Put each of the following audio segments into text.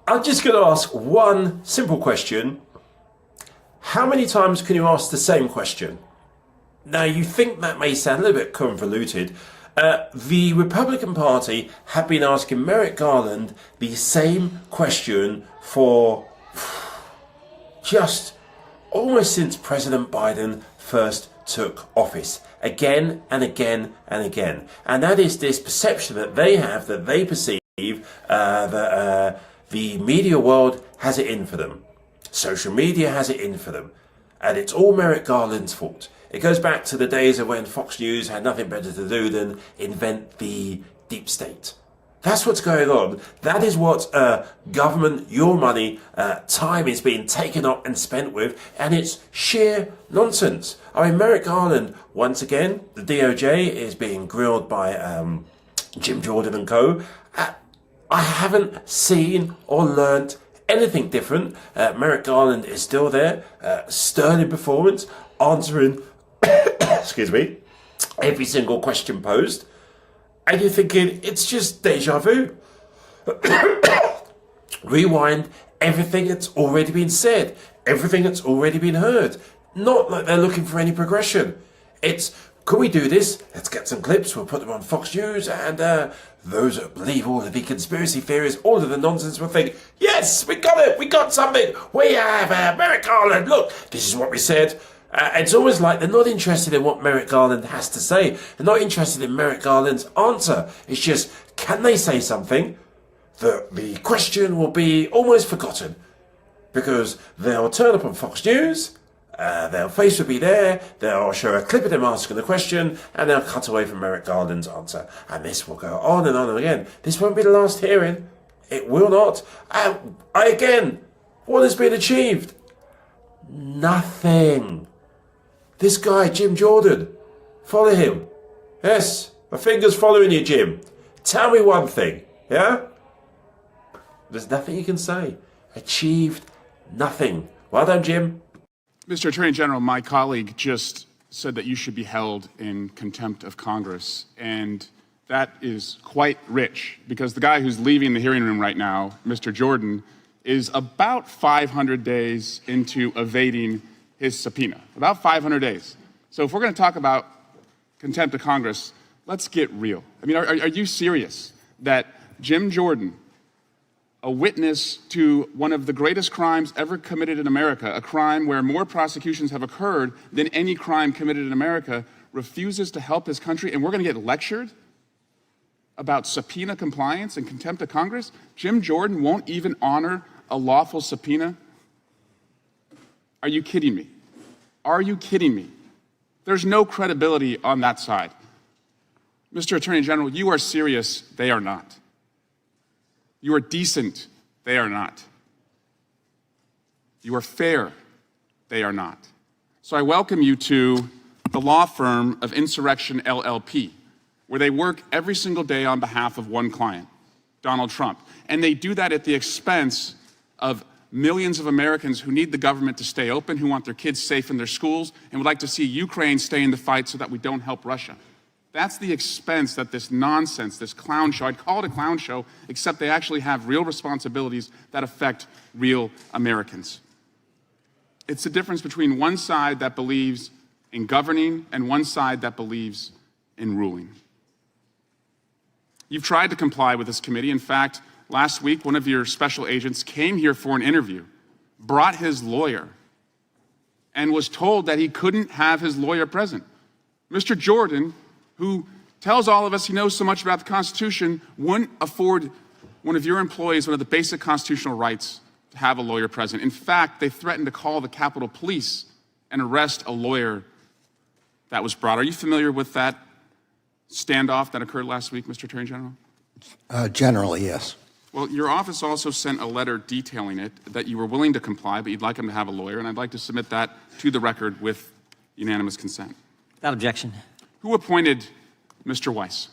I'm just going to ask one simple question. How many times can you ask the same question? Now, you think that may sound a little bit convoluted. The Republican Party have been asking Merrick Garland the same question for just almost since President Biden first took office. Again and again and again. And that is this perception that they have, that they perceive that the media world has it in for them. Social media has it in for them. And it's all Merrick Garland's fault. It goes back to the days of when Fox News had nothing better to do than invent the deep state. That's what's going on. That is what government, your money, time is being taken up and spent with, and it's sheer nonsense. I mean, Merrick Garland, once again, the DOJ is being grilled by Jim Jordan and co. I haven't seen or learnt anything different. Merrick Garland is still there, sterling performance, answering, excuse me, every single question posed. And you're thinking, it's just deja vu. Rewind everything that's already been said, everything that's already been heard. Not like they're looking for any progression. It's, can we do this? Let's get some clips, we'll put them on Fox News, and those that believe all of the conspiracy theories, all of the nonsense will think, yes, we got it, we got something. We have Merrick Garland, look, this is what we said. It's always like they're not interested in what Merrick Garland has to say. They're not interested in Merrick Garland's answer. It's just, can they say something that the question will be almost forgotten? Because they'll turn up on Fox News, their face will be there, they'll show a clip of them asking the question, and they'll cut away from Merrick Garland's answer. And this will go on and again. This won't be the last hearing. It will not. Again, what has been achieved? Nothing. This guy, Jim Jordan, follow him. Yes, my finger's following you, Jim. Tell me one thing, yeah? There's nothing you can say. Achieved nothing. Well done, Jim. Mr. Attorney General, my colleague just said that you should be held in contempt of Congress, and that is quite rich, because the guy who's leaving the hearing room right now, Mr. Jordan, is about 500 days into evading his subpoena, about 500 days. So if we're going to talk about contempt of Congress, let's get real. I mean, are you serious that Jim Jordan, a witness to one of the greatest crimes ever committed in America, a crime where more prosecutions have occurred than any crime committed in America, refuses to help his country, and we're going to get lectured about subpoena compliance and contempt of Congress? Jim Jordan won't even honor a lawful subpoena? Are you kidding me? Are you kidding me? There's no credibility on that side. Mr. Attorney General, you are serious, they are not. You are decent, they are not. You are fair, they are not. So I welcome you to the law firm of Insurrection LLP, where they work every single day on behalf of one client, Donald Trump. And they do that at the expense of millions of Americans who need the government to stay open, who want their kids safe in their schools, and would like to see Ukraine stay in the fight so that we don't help Russia. That's the expense that this nonsense, this clown show, I'd call it a clown show, except they actually have real responsibilities that affect real Americans. It's the difference between one side that believes in governing and one side that believes in ruling. You've tried to comply with this committee. In fact, last week, one of your special agents came here for an interview, brought his lawyer, and was told that he couldn't have his lawyer present. Mr. Jordan, who tells all of us he knows so much about the Constitution, wouldn't afford one of your employees one of the basic constitutional rights to have a lawyer present. In fact, they threatened to call the Capitol Police and arrest a lawyer that was brought. Are you familiar with that standoff that occurred last week, Mr. Attorney General? Generally, yes. Well, your office also sent a letter detailing it, that you were willing to comply, but you'd like him to have a lawyer, and I'd like to submit that to the record with unanimous consent. Without objection. Who appointed Mr. Weiss?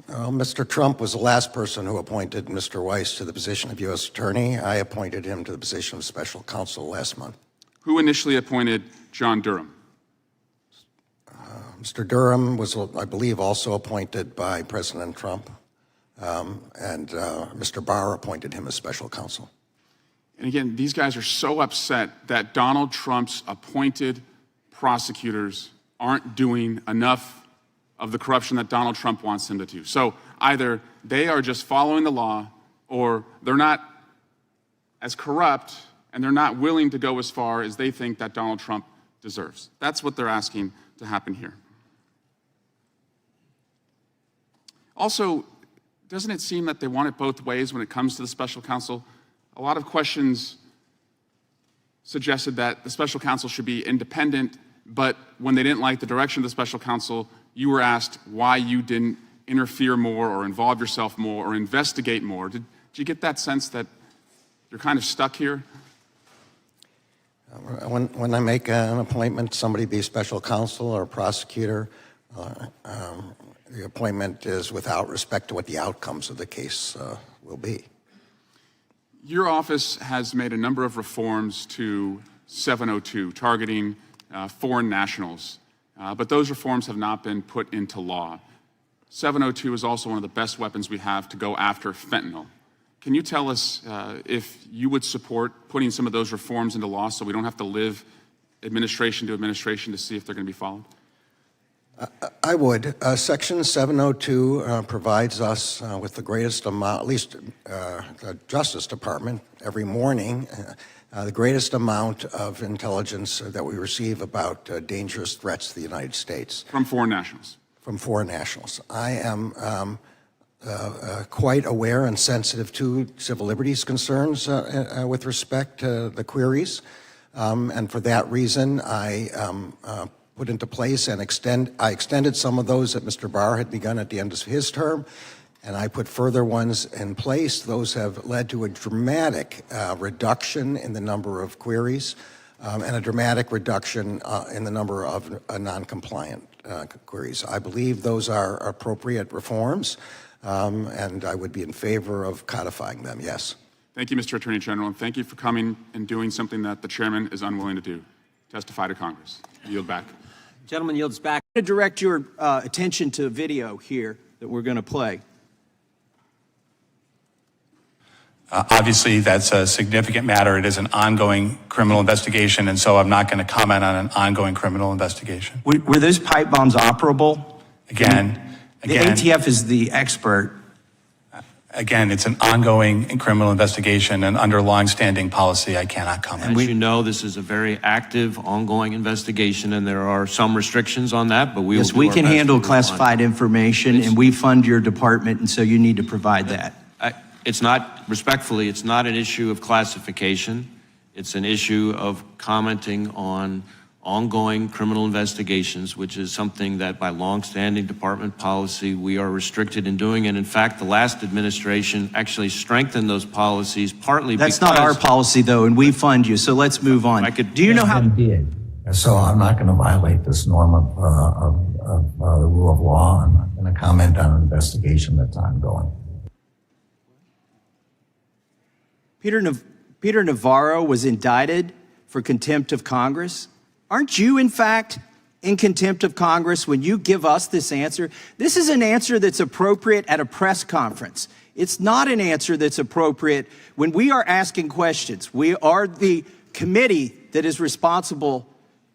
Well, Mr. Trump was the last person who appointed Mr. Weiss to the position of U.S. Attorney. I appointed him to the position of Special Counsel last month. Who initially appointed John Durham? Mr. Durham was, I believe, also appointed by President Trump. and Mr. Barr appointed him as special counsel. And again, these guys are so upset that Donald Trump's appointed prosecutors aren't doing enough of the corruption that Donald Trump wants them to do. So either they are just following the law, or they're not as corrupt, and they're not willing to go as far as they think that Donald Trump deserves. That's what they're asking to happen here. Also, doesn't it seem that they want it both ways when it comes to the special counsel? A lot of questions suggested that the special counsel should be independent, but when they didn't like the direction of the special counsel, you were asked why you didn't interfere more or involve yourself more or investigate more. Did you get that sense that you're kind of stuck here? When I make an appointment, somebody be special counsel or prosecutor, the appointment is without respect to what the outcomes of the case will be. Your office has made a number of reforms to 702, targeting foreign nationals, but those reforms have not been put into law. 702 is also one of the best weapons we have to go after fentanyl. Can you tell us if you would support putting some of those reforms into law so we don't have to live administration to administration to see if they're going to be followed? I would. Section 702 provides us with the greatest amount, at least the Justice Department, every morning, the greatest amount of intelligence that we receive about dangerous threats to the United States. From foreign nationals? From foreign nationals. I am quite aware and sensitive to civil liberties concerns with respect to the queries, and for that reason, I put into place and I extended some of those that Mr. Barr had begun at the end of his term, and I put further ones in place. Those have led to a dramatic reduction in the number of queries and a dramatic reduction in the number of non-compliant queries. I believe those are appropriate reforms, and I would be in favor of codifying them, yes. Thank you, Mr. Attorney General, and thank you for coming and doing something that the chairman is unwilling to do, testify to Congress. I yield back. Gentleman yields back. I'm going to direct your attention to a video here that we're going to play. Obviously, that's a significant matter. It is an ongoing criminal investigation, and so I'm not going to comment on an ongoing criminal investigation. Were those pipe bombs operable? Again, the ATF is the expert. Again, it's an ongoing criminal investigation, and under long-standing policy, I cannot comment. As you know, this is a very active, ongoing investigation, and there are some restrictions on that, but Yes, we can handle classified information, and we fund your department, and so you need to provide that. It's not, respectfully, it's not an issue of classification. It's an issue of commenting on ongoing criminal investigations, which is something that by long-standing department policy we are restricted in doing. And in fact, the last administration actually strengthened those policies partly That's because— not our policy, though, and we fund you, so let's move on. Do you know how— So I'm not going to violate this norm of the rule of law. I'm not going to comment on an investigation that's ongoing. Peter Navarro was indicted for contempt of Congress. Aren't you, in fact, in contempt of Congress when you give us this answer? This is an answer that's appropriate at a press conference. It's not an answer that's appropriate when we are asking questions. We are the committee that is responsible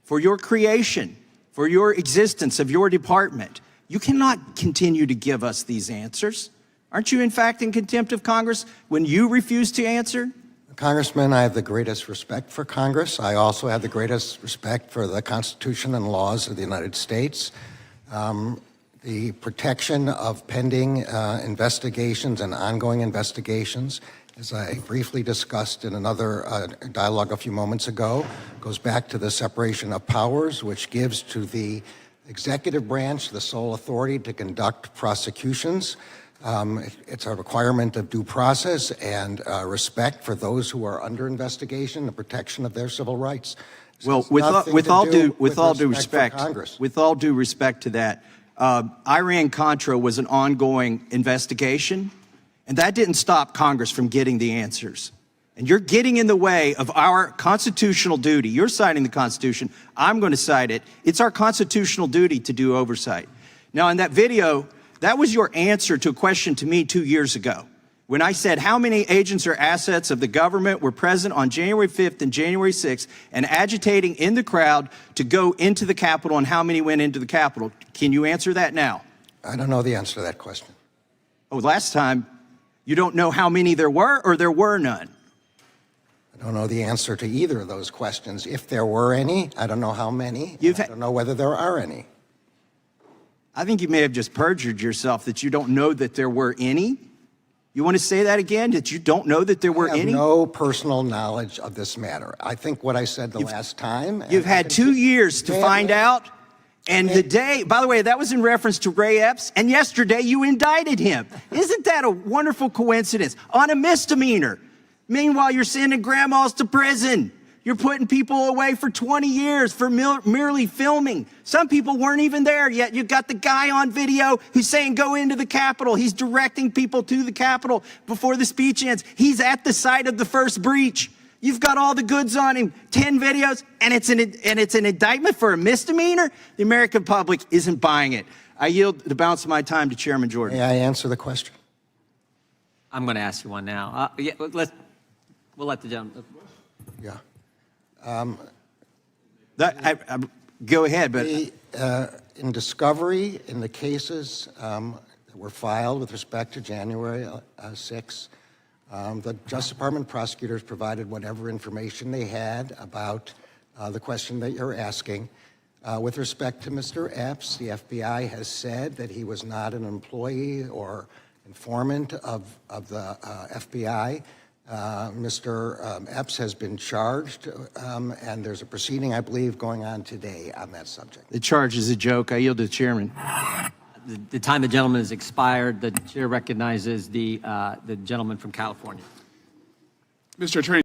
for your creation, for your existence of your department. You cannot continue to give us these answers. Aren't you, in fact, in contempt of Congress when you refuse to answer? Congressman, I have the greatest respect for Congress. I also have the greatest respect for the Constitution and laws of the United States. The protection of pending investigations and ongoing investigations, as I briefly discussed in another dialogue a few moments ago, goes back to the separation of powers, which gives to the executive branch the sole authority to conduct prosecutions. It's a requirement of due process and respect for those who are under investigation, the protection of their civil rights. Well, with all due respect to that, Iran-Contra was an ongoing investigation, and that didn't stop Congress from getting the answers. And you're getting in the way of our constitutional duty. You're citing the Constitution. I'm going to cite it. It's our constitutional duty to do oversight. Now, in that video, That was your answer to a question to me 2 years ago. When I said how many agents or assets of the government were present on January 5th and January 6th and agitating in the crowd to go into the Capitol and how many went into the Capitol. Can you answer that now? I don't know the answer to that question. Oh, last time, you don't know how many there were or there were none? I don't know the answer to either of those questions. If there were any, I don't know how many. I don't know whether there are any. I think you may have just perjured yourself that you don't know that there were any. You want to say that again, that you don't know that there were any? I have no personal knowledge of this matter. I think what I said the last time. You've had 2 years to find out. And the day, by the way, that was in reference to Ray Epps, and yesterday you indicted him. Isn't that a wonderful coincidence? On a misdemeanor. Meanwhile, you're sending grandmas to prison. You're putting people away for 20 years for merely filming. Some people weren't even there yet. You've got the guy on video who's saying go into the Capitol. He's directing people to the Capitol before the speech ends. He's at the site of the first breach. You've got all the goods on him, 10 videos, and it's an indictment for a misdemeanor? The American public isn't buying it. I yield the balance of my time to Chairman Jordan. May I answer the question? I'm going to ask you one now. We'll let the gentleman. Yeah. Go ahead, but In discovery, in the cases that were filed with respect to January 6, the Justice Department prosecutors provided whatever information they had about the question that you're asking. With respect to Mr. Epps, the FBI has said that he was not an employee or informant of the FBI. Mr. Epps has been charged, and there's a proceeding, I believe, going on today on that subject. the charge is a joke. I yield to the chairman. The time the gentleman has expired. The chair recognizes the gentleman from California. Mr. Attorney